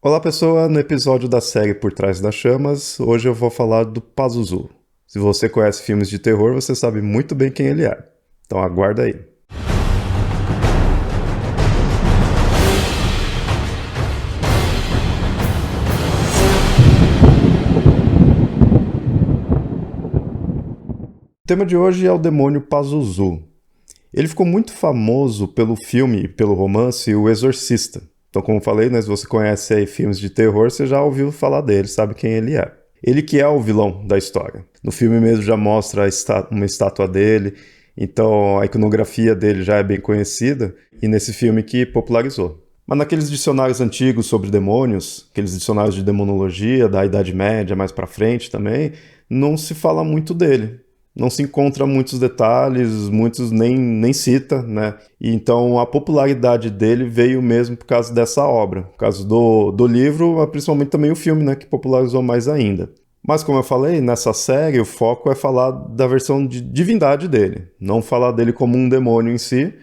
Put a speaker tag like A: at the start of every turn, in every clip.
A: Olá pessoa, no episódio da série Por Trás das Chamas, hoje eu vou falar do Pazuzu. Se você conhece filmes de terror, você sabe muito bem quem ele é. Então aguarda aí. O tema de hoje é o demônio Pazuzu. Ele ficou muito famoso pelo filme e pelo romance O Exorcista. Então, como eu falei, né, se você conhece aí filmes de terror, você já ouviu falar dele, sabe quem ele é. Ele que é o vilão da história. No filme mesmo já mostra uma estátua dele, então a iconografia dele já é bem conhecida, e nesse filme que popularizou. Mas naqueles dicionários antigos sobre demônios, aqueles dicionários de demonologia da Idade Média mais pra frente também, não se fala muito dele. Não se encontra muitos detalhes, muitos nem cita, né? E então a popularidade dele veio mesmo por causa dessa obra, por causa do livro, mas principalmente também o filme, né? Que popularizou mais ainda. Mas como eu falei, nessa série o foco é falar da versão de divindade dele. Não falar dele como um demônio em si,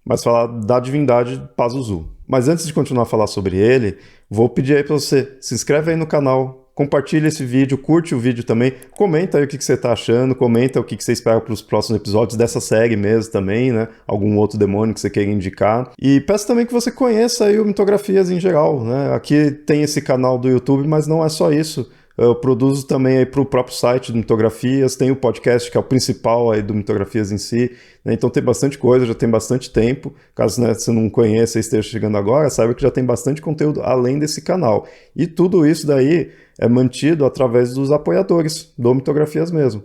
A: mas falar da divindade Pazuzu. Mas antes de continuar a falar sobre ele, vou pedir aí para você se inscreve aí no canal, compartilha esse vídeo, curte o vídeo também, comenta aí o que você está achando, comenta o que você espera para os próximos episódios dessa série mesmo também, né? Algum outro demônio que você queira indicar. E peço também que você conheça aí o Mitografias em geral, né? Aqui tem esse canal do YouTube, mas não é só isso. Eu produzo também para o próprio site do Mitografias, tem o podcast que é o principal aí do Mitografias em si, né? Então tem bastante coisa, já tem bastante tempo. Caso, né, você não conheça e esteja chegando agora, saiba que já tem bastante conteúdo além desse canal. E tudo isso daí é mantido através dos apoiadores do Mitografias mesmo.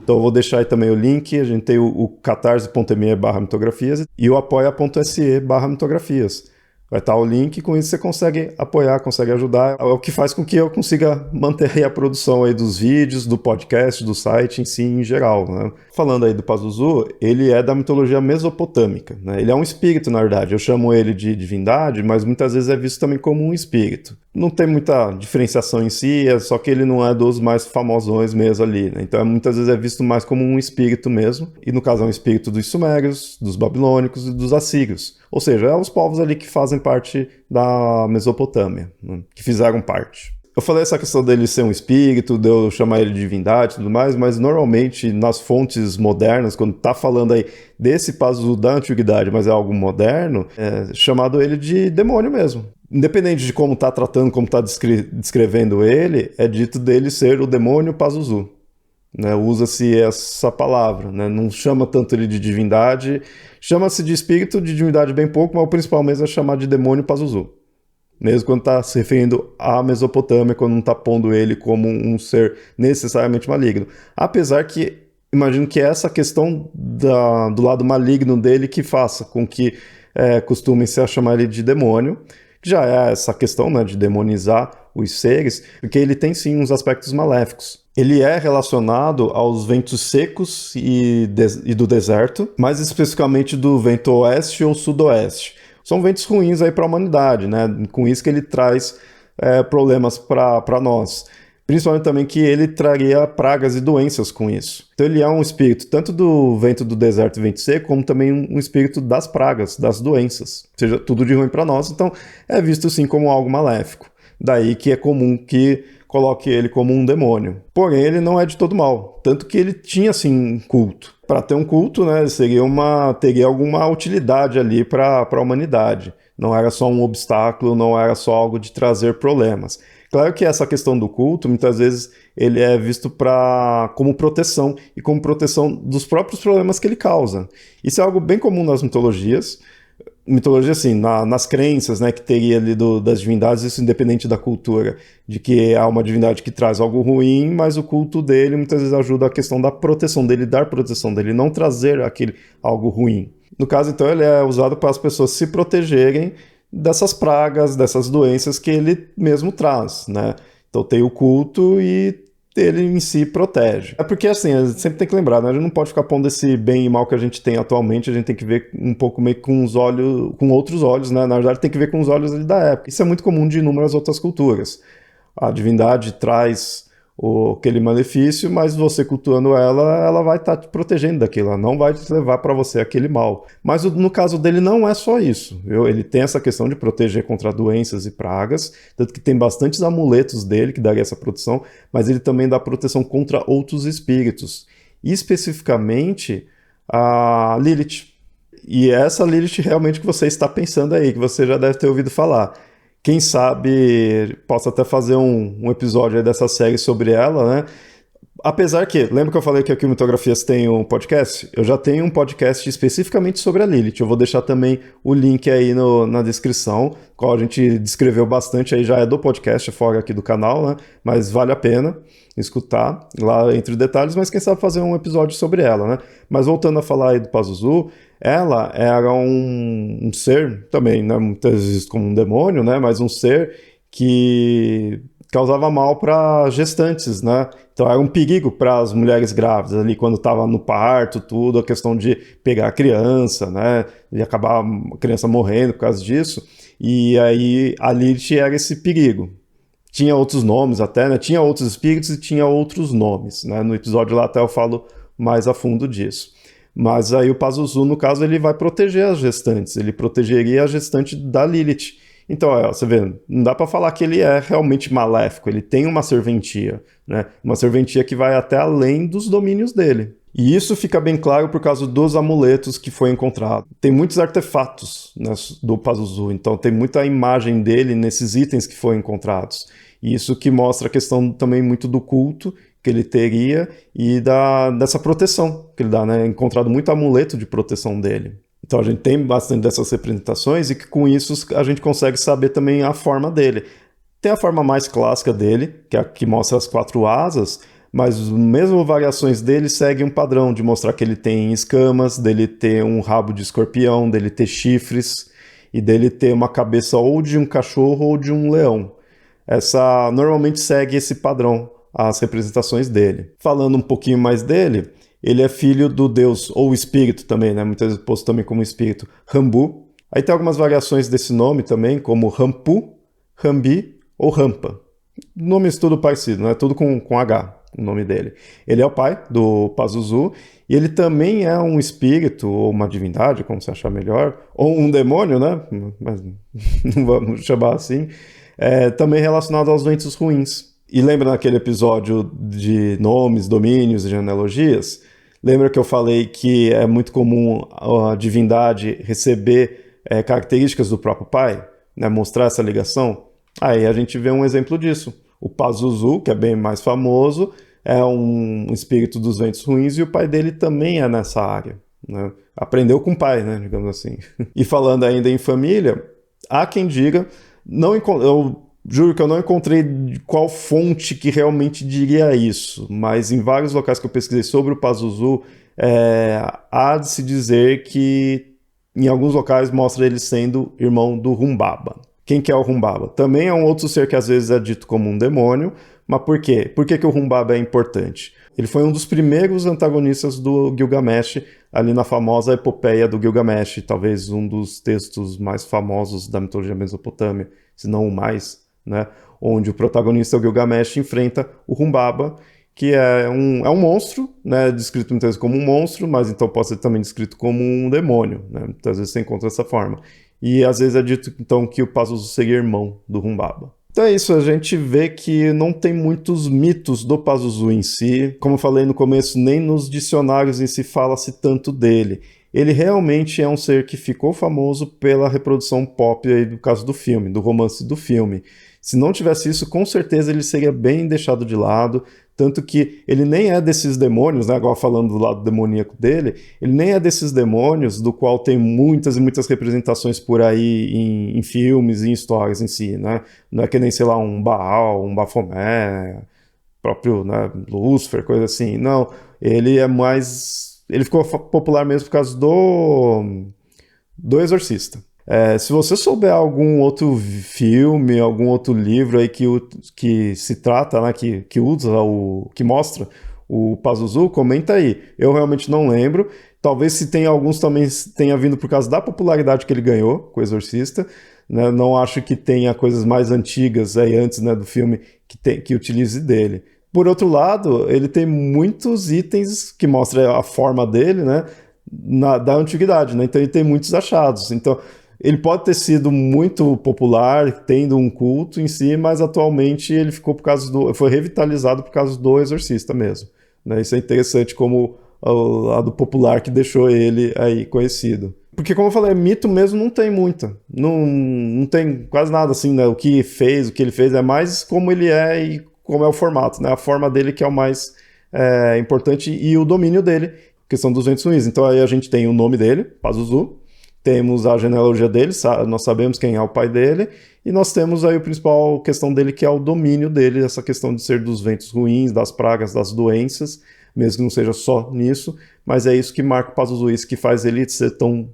A: Então eu vou deixar aí também o link, a gente tem o catarse.me/mitografias e o apoia.se/mitografias. Vai estar o link, com isso você consegue apoiar, consegue ajudar. É o que faz com que eu consiga manter aí a produção aí dos vídeos, do podcast, do site em si, em geral, né? Falando aí do Pazuzu, ele é da mitologia mesopotâmica, né? Ele é um espírito, na verdade. Eu chamo ele de divindade, mas muitas vezes é visto também como um espírito. Não tem muita diferenciação em si, é só que ele não é dos mais famosões mesmo ali, né? Então muitas vezes é visto mais como um espírito mesmo, e no caso é um espírito dos sumérios, dos babilônicos e dos assírios. Ou seja, é os povos ali que fazem parte da Mesopotâmia, né? Que fizeram parte. Eu falei essa questão dele ser um espírito, de eu chamar ele de divindade e tudo mais, mas normalmente nas fontes modernas, quando tá falando aí desse Pazuzu da antiguidade, mas é algo moderno, é chamado ele de demônio mesmo. Independente de como tá tratando, como tá descrevendo ele, é dito dele ser o demônio Pazuzu. Né, usa-se essa palavra, né, não chama tanto ele de divindade, chama-se de espírito, de divindade bem pouco, mas o principal mesmo é chamar de demônio Pazuzu. Mesmo quando está se referindo à Mesopotâmia, quando não está pondo ele como um ser necessariamente maligno. Apesar que, imagino que é essa questão do lado maligno dele que faça com que costumem-se a chamar ele de demônio, que já é essa questão, né, de demonizar os seres, porque ele tem sim uns aspectos maléficos. Ele é relacionado aos ventos secos e do deserto, mais especificamente do vento oeste ou sudoeste. São ventos ruins aí para a humanidade, né? Com isso que ele traz problemas para nós. Principalmente também que ele traria pragas e doenças com isso. Então ele é um espírito tanto do vento do deserto e vento seco, como também um espírito das pragas, das doenças. Ou seja, tudo de ruim para nós. Então é visto sim como algo maléfico. Daí que é comum que coloque ele como um demônio. Porém, ele não é de todo mal. Tanto que ele tinha, assim, um culto. Para ter um culto, né, teria alguma utilidade ali para a humanidade. Não era só um obstáculo, não era só algo de trazer problemas. Claro que essa questão do culto, muitas vezes, ele é visto como proteção, e como proteção dos próprios problemas que ele causa. Isso é algo bem comum nas mitologias, assim, nas crenças, né, que teria ali das divindades, isso independente da cultura, de que há uma divindade que traz algo ruim, mas o culto dele muitas vezes ajuda a questão da proteção dele, dar proteção dele, não trazer algo ruim. No caso, então, ele é usado para as pessoas se protegerem dessas pragas, dessas doenças que ele mesmo traz, né? Então tem o culto e ele em si protege. É porque, assim, a gente sempre tem que lembrar, né? A gente não pode ficar pondo esse bem e mal que a gente tem atualmente, a gente tem que ver um pouco meio com os olhos, com outros olhos, né? Na verdade, tem que ver com os olhos ali da época. Isso é muito comum de inúmeras outras culturas. A divindade traz aquele malefício, mas você cultuando ela, ela vai estar te protegendo daquilo, ela não vai te levar para você aquele mal. Mas no caso dele não é só isso. Ele tem essa questão de proteger contra doenças e pragas, tanto que tem bastantes amuletos dele que daria essa proteção, mas ele também dá proteção contra outros espíritos. E especificamente a Lilith. E é essa Lilith realmente que você está pensando aí, que você já deve ter ouvido falar. Quem sabe possa até fazer um episódio aí dessa série sobre ela, né? Apesar que, lembra que eu falei que aqui o Mitografias tem um podcast? Eu já tenho um podcast especificamente sobre a Lilith. Eu vou deixar também o link aí na descrição, qual a gente descreveu bastante, aí já é do podcast, fora aqui do canal, né? Mas vale a pena escutar lá entre detalhes, mas quem sabe fazer um episódio sobre ela, né? Mas voltando a falar aí do Pazuzu, ela era um ser, também, né, muitas vezes como um demônio, né? Mas um ser que causava mal para gestantes, né? Então era um perigo para as mulheres grávidas ali quando estava no parto, tudo, a questão de pegar a criança, né? E acabar a criança morrendo por causa disso. E aí a Lilith era esse perigo. Tinha outros nomes até, né? Tinha outros espíritos e tinha outros nomes, né? No episódio lá até eu falo mais a fundo disso. Mas aí o Pazuzu, no caso, ele vai proteger as gestantes, ele protegeria a gestante da Lilith. Então, você vê, não dá para falar que ele é realmente maléfico, ele tem uma serventia, né? Uma serventia que vai até além dos domínios dele. E isso fica bem claro por causa dos amuletos que foi encontrado. Tem muitos artefatos, né, do Pazuzu, então tem muita imagem dele nesses itens que foram encontrados. E isso que mostra a questão também muito do culto que ele teria e dessa proteção que ele dá, né? Encontrado muito amuleto de proteção dele. Então a gente tem bastante dessas representações e que com isso a gente consegue saber também a forma dele. Tem a forma mais clássica dele, que é a que mostra as 4 asas, mas mesmo variações dele seguem um padrão de mostrar que ele tem escamas, dele ter um rabo de escorpião, dele ter chifres e dele ter uma cabeça ou de um cachorro ou de um leão. Essa normalmente segue esse padrão, as representações dele. Falando um pouquinho mais dele, ele é filho do deus, ou espírito também, né? Muitas vezes posto também como espírito, Rambu. Aí tem algumas variações desse nome também, como Rampu, Rambi ou Rampa. Nomes tudo parecido, né? Tudo com H, o nome dele. Ele é o pai do Pazuzu, e ele também é um espírito, ou uma divindade, como você achar melhor, ou um demônio, né? Mas não vamos chamar assim. Também relacionado aos ventos ruins. E lembra naquele episódio de nomes, domínios e genealogias? Lembra que eu falei que é muito comum a divindade receber características do próprio pai? Né? Mostrar essa ligação? Aí a gente vê um exemplo disso. O Pazuzu, que é bem mais famoso, é um espírito dos ventos ruins e o pai dele também é nessa área. Né? Aprendeu com o pai, né? Digamos assim. E falando ainda em família, há quem diga... Eu juro que eu não encontrei qual fonte que realmente diria isso, mas em vários locais que eu pesquisei sobre o Pazuzu, há de se dizer que em alguns locais mostra ele sendo irmão do Humbaba. Quem que é o Humbaba? Também é um outro ser que às vezes é dito como um demônio, mas por quê? Por que o Humbaba é importante? Ele foi um dos primeiros antagonistas do Gilgamesh, ali na famosa epopeia do Gilgamesh, talvez um dos textos mais famosos da mitologia mesopotâmia, se não o mais, né? Onde o protagonista, o Gilgamesh, enfrenta o Humbaba, que é um monstro, né? Descrito muitas vezes como um monstro, mas então pode ser também descrito como um demônio, né? Muitas vezes você encontra essa forma. E às vezes é dito então que o Pazuzu seria irmão do Humbaba. Então é isso, a gente vê que não tem muitos mitos do Pazuzu em si. Como eu falei no começo, nem nos dicionários em si fala-se tanto dele. Ele realmente é um ser que ficou famoso pela reprodução pop aí do caso do filme, do romance do filme. Se não tivesse isso, com certeza ele seria bem deixado de lado, tanto que ele nem é desses demônios, né, agora falando do lado demoníaco dele, ele nem é desses demônios do qual tem muitas e muitas representações por aí em filmes e em histórias em si, né? Não é que nem, sei lá, um Baal, um Baphomet, próprio, né, Lúcifer, coisa assim. Não, ele é mais... Ele ficou popular mesmo por causa do Exorcista. Se você souber algum outro filme, algum outro livro aí que se trata, né, que mostra o Pazuzu, comenta aí. Eu realmente não lembro. Talvez se tem alguns também tenha vindo por causa da popularidade que ele ganhou com o Exorcista. Né? Não acho que tenha coisas mais antigas aí antes, né, do filme que utilize dele. Por outro lado, ele tem muitos itens que mostram a forma dele, né, da antiguidade, né? Então ele tem muitos achados. Então ele pode ter sido muito popular, tendo um culto em si, mas atualmente ele ficou foi revitalizado por causa do Exorcista mesmo, né? Isso é interessante como o lado popular que deixou ele aí conhecido. Porque, como eu falei, mito mesmo não tem muita. Não tem quase nada assim, né? O que ele fez, é mais como ele é e como é o formato, né? A forma dele que é o mais importante e o domínio dele, que são 200 ruins. Então aí a gente tem o nome dele, Pazuzu, temos a genealogia dele, nós sabemos quem é o pai dele, e nós temos aí a principal questão dele, que é o domínio dele, essa questão de ser dos ventos ruins, das pragas, das doenças, mesmo que não seja só nisso, mas é isso que marca o Pazuzu, isso que faz ele ser tão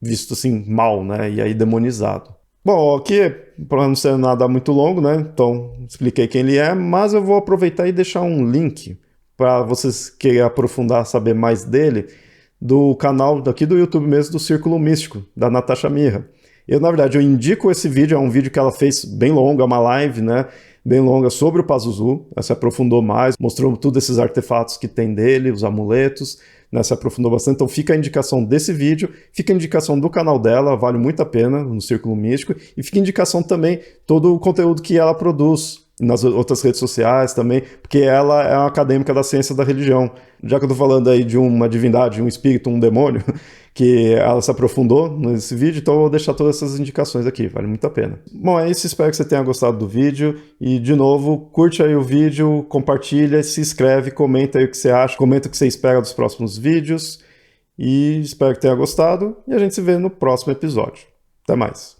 A: visto assim mal, né, e aí demonizado. Bom, aqui, para não ser nada muito longo, né, então expliquei quem ele é, mas eu vou aproveitar e deixar um link para vocês que aprofundar, saber mais dele, do canal daqui do YouTube mesmo, do Círculo Místico, da Natasha Mirra. Na verdade, eu indico esse vídeo, é um vídeo que ela fez bem longo, é uma live, né, bem longa sobre o Pazuzu, ela se aprofundou mais, mostrou todos esses artefatos que tem dele, os amuletos, né, se aprofundou bastante. Então fica a indicação desse vídeo, fica a indicação do canal dela, vale muito a pena, no Círculo Místico, e fica a indicação também todo o conteúdo que ela produz nas outras redes sociais também, porque ela é uma acadêmica da ciência da religião. Já que eu tô falando aí de uma divindade, um espírito, um demônio, que ela se aprofundou nesse vídeo, então eu vou deixar todas essas indicações aqui, vale muito a pena. Bom, é isso, espero que você tenha gostado do vídeo, e de novo, curte aí o vídeo, compartilha, se inscreve, comenta aí o que você acha, comenta o que você espera dos próximos vídeos, e espero que tenha gostado, e a gente se vê no próximo episódio. Até mais!